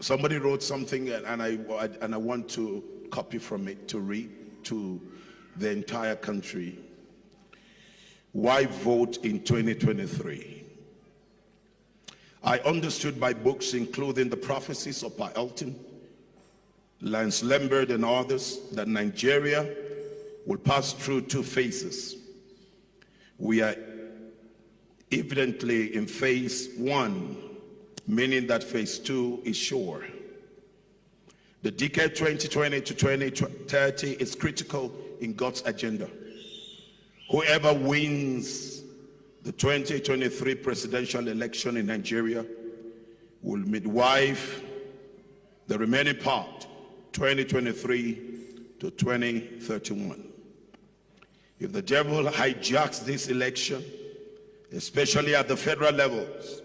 Somebody wrote something, and I want to copy from it to read to the entire country. Why vote in 2023? I understood by books, including the prophecies of Elton, Lance Lambert, and others, that Nigeria will pass through two phases. We are evidently in phase one, meaning that phase two is sure. The decade 2020 to 2030 is critical in God's agenda. Whoever wins the 2023 presidential election in Nigeria will midwife the remaining part, 2023 to 2031. If the devil hijacks this election, especially at the federal levels,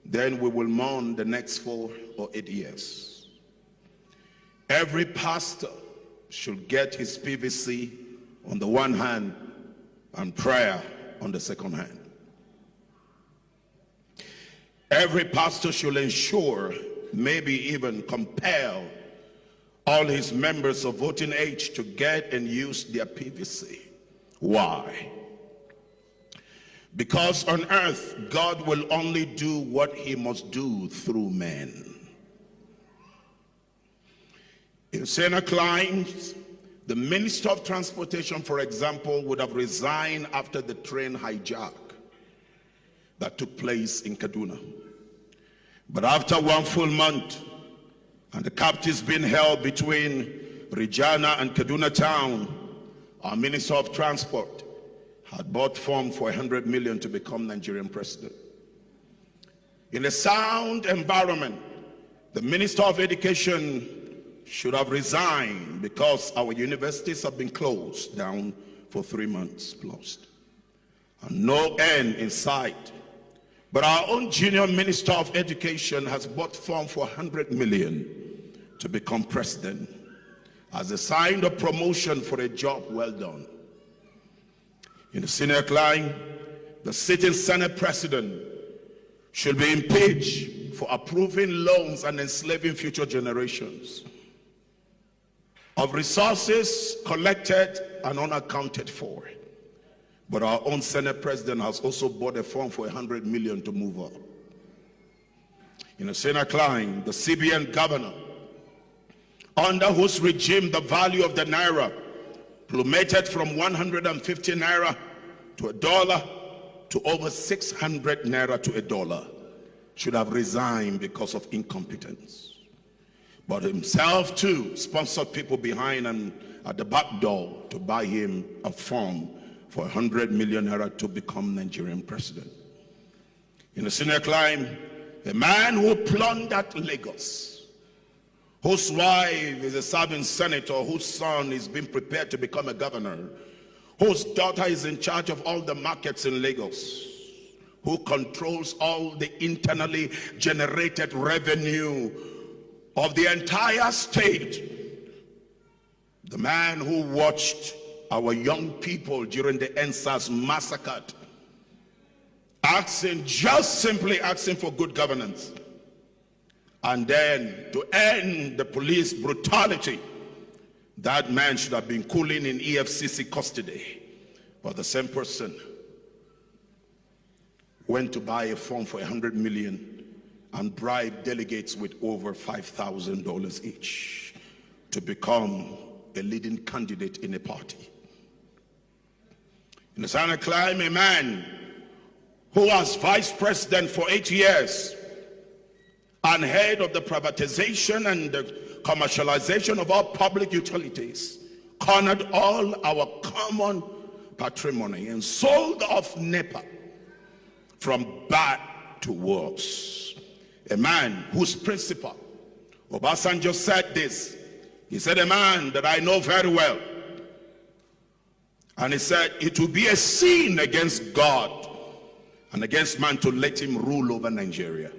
then we will mourn the next 4 or 8 years. Every pastor should get his PVC on the one hand and prayer on the second hand. Every pastor should ensure, maybe even compel, all his members of voting age to get and use their PVC. Why? Because on earth, God will only do what he must do through men. In saner climes, the Minister of Transportation, for example, would have resigned after the train hijack that took place in Kaduna. But after 1 full month, and the captives being held between Regina and Kaduna town, our Minister of Transport had bought form for 100 million to become Nigerian president. In a sound environment, the Minister of Education should have resigned because our universities have been closed down for 3 months plus, and no end in sight. But our own junior Minister of Education has bought form for 100 million to become president as a sign of promotion for a job well done. In the senior climb, the sitting Senate president should be impeached for approving loans and enslaving future generations of resources collected and unaccounted for. But our own Senate president has also bought a form for 100 million to move up. In the Senate climb, the CBN governor, under whose regime the value of the naira plummeted from 150 naira to $1 to over 600 naira to $1, should have resigned because of incompetence. But himself too sponsored people behind and at the back door to buy him a form for 100 million naira to become Nigerian president. In the senior climb, a man who plundered Lagos, whose wife is a serving senator, whose son is being prepared to become a governor, whose daughter is in charge of all the markets in Lagos, who controls all the internally generated revenue of the entire state, the man who watched our young people during the NSAS massacre, simply asking for good governance, and then to end the police brutality, that man should have been cooling in EFCC custody. But the same person went to buy a form for 100 million and bribe delegates with over $5,000 each to become a leading candidate in a party. In the Senate climb, a man who was vice president for 8 years and head of the privatization and the commercialization of all public utilities, cornered all our common patrimony and sold off NEPA from bad to worse. A man whose principal, Obasanjo, said this. He said, a man that I know very well. And he said, it will be a sin against God and against man to let him rule over Nigeria.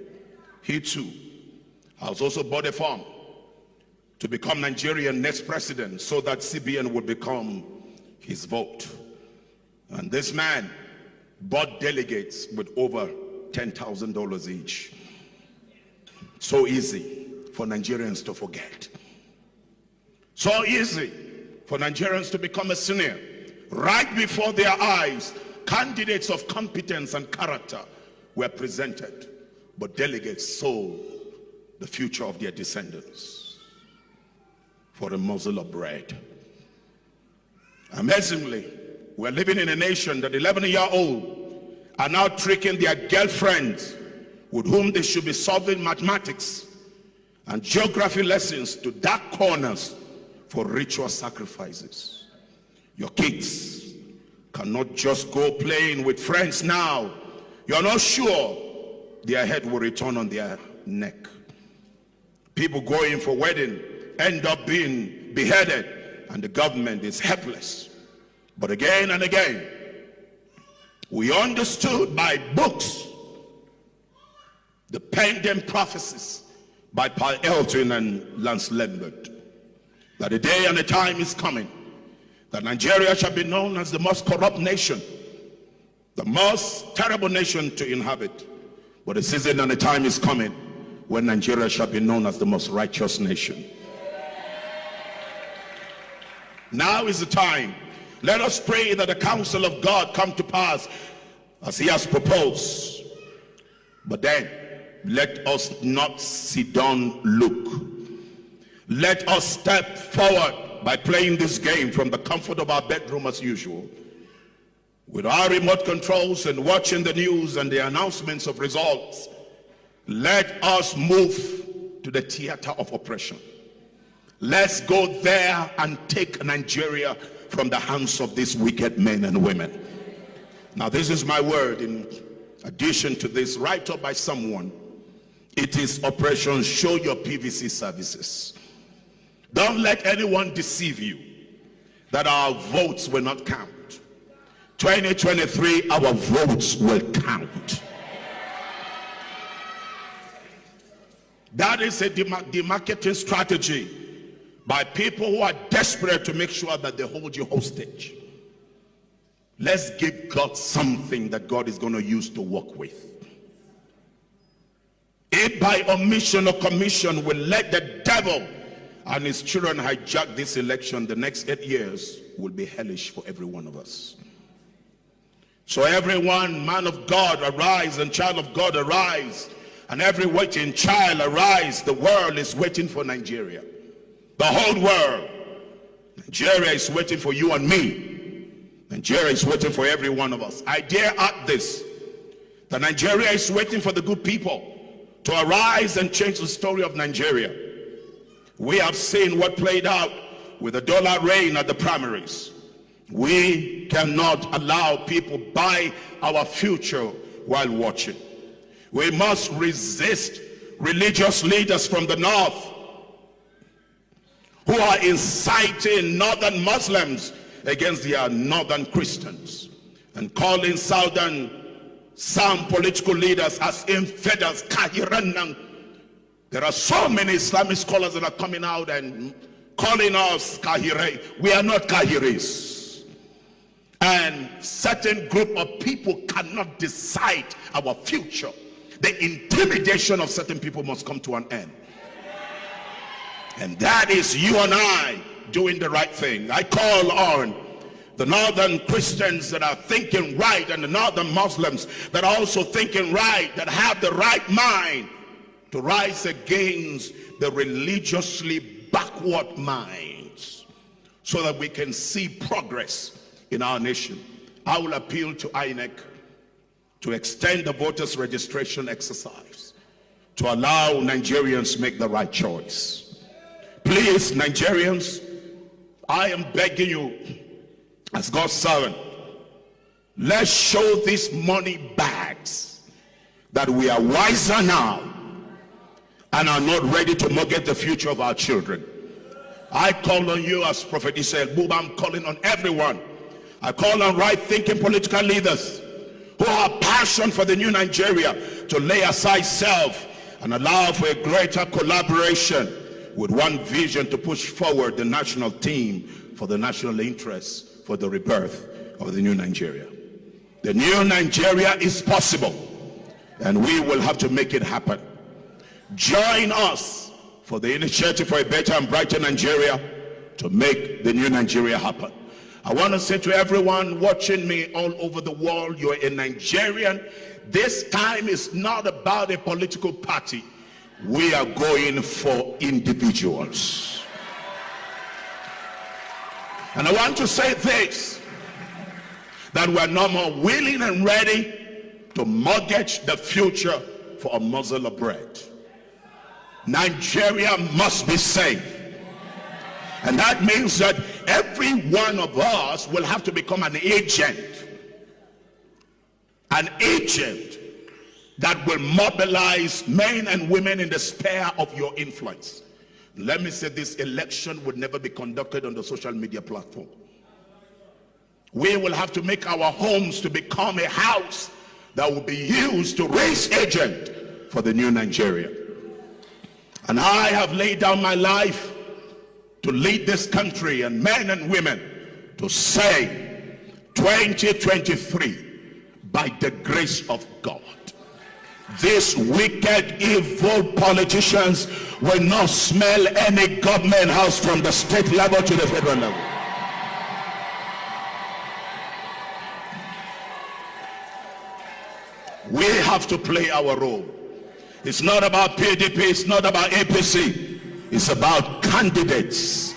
He too has also bought a form to become Nigerian next president so that CBN would become his vote. And this man bought delegates with over $10,000 each. So easy for Nigerians to forget. So easy for Nigerians to become a senior. Right before their eyes, candidates of competence and character were presented, but delegates sold the future of their descendants for a morsel of bread. Amazingly, we're living in a nation that 11-year-olds are now tricking their girlfriends with whom they should be solving mathematics and geography lessons to dark corners for ritual sacrifices. Your kids cannot just go playing with friends now. You're not sure their head will return on their neck. People going for wedding end up being beheaded, and the government is helpless. But again and again, we understood by books the pending prophecies by Paul Elton and Lance Lambert that a day and a time is coming that Nigeria shall be known as the most corrupt nation, the most terrible nation to inhabit. But a season and a time is coming when Nigeria shall be known as the most righteous nation. Now is the time. Let us pray that the counsel of God come to pass as he has proposed. But then, let us not sit down, look. Let us step forward by playing this game from the comfort of our bedroom as usual, with our remote controls and watching the news and the announcements of results. Let us move to the theater of oppression. Let's go there and take Nigeria from the hands of these wicked men and women. Now, this is my word in addition to this, right up by someone. It is Operation Show Your PVC Services. Don't let anyone deceive you that our votes will not count. 2023, our votes will count. That is a demarketing strategy by people who are desperate to make sure that they hold you hostage. Let's give God something that God is going to use to work with. If by omission or commission we let the devil and his children hijack this election, the next 8 years will be hellish for every one of us. So everyone, man of God, arise, and child of God, arise, and every waiting child, arise. The world is waiting for Nigeria. The whole world. Nigeria is waiting for you and me. Nigeria is waiting for every one of us. I dare add this, that Nigeria is waiting for the good people to arise and change the story of Nigeria. We have seen what played out with the dollar reign at the primaries. We cannot allow people buy our future while watching. We must resist religious leaders from the north who are inciting northern Muslims against their northern Christians and calling some political leaders as infidels. There are so many Islamic scholars that are coming out and calling us Kahire. We are not Kahiris. And certain group of people cannot decide our future. The intimidation of certain people must come to an end. And that is you and I doing the right thing. I call on the northern Christians that are thinking right, and the northern Muslims that are also thinking right, that have the right mind, to rise against the religiously backward minds so that we can see progress in our nation. I will appeal to INEC to extend the voters registration exercise to allow Nigerians make the right choice. Please, Nigerians, I am begging you as God's servant, let's show these money bags that we are wiser now and are not ready to mortgage the future of our children. I call on you as Prophet Isa El-Buba. I'm calling on everyone. I call on right-thinking political leaders who have passion for the new Nigeria to lay aside self and allow for a greater collaboration with one vision to push forward the national team for the national interest for the rebirth of the new Nigeria. The new Nigeria is possible, and we will have to make it happen. Join us for the initiative for a better and brighter Nigeria to make the new Nigeria happen. I want to say to everyone watching me all over the world, you're a Nigerian. This time is not about a political party. We are going for individuals. And I want to say this, that we're no more willing and ready to mortgage the future for a morsel of bread. Nigeria must be safe. And that means that every one of us will have to become an agent that will mobilize men and women in the sphere of your influence. Let me say, this election would never be conducted on the social media platform. We will have to make our homes to become a house that will be used to raise agent for the new Nigeria. And I have laid down my life to lead this country and men and women to say 2023, by the grace of God, these wicked, evil politicians will not smell any government house from the state level to the federal level. We have to play our role. It's not about PDP, it's not about APC. It's about candidates.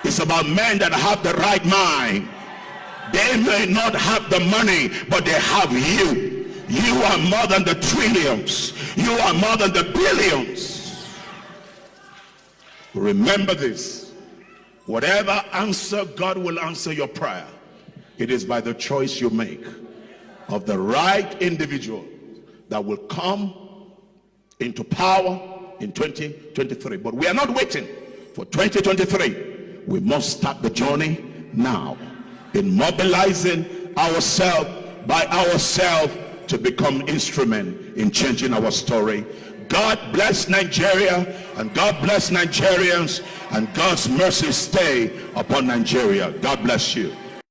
It's about men that have the right mind. They may not have the money, but they have you. You are more than the trillions. You are more than the billions. Remember this. Whatever answer God will answer your prayer, it is by the choice you make of the right individual that will come into power in 2023. But we are not waiting for 2023. We must start the journey now in mobilizing ourselves by ourselves to become instrument in changing our story. God bless Nigeria, and God bless Nigerians, and God's mercy stay upon Nigeria. God bless you.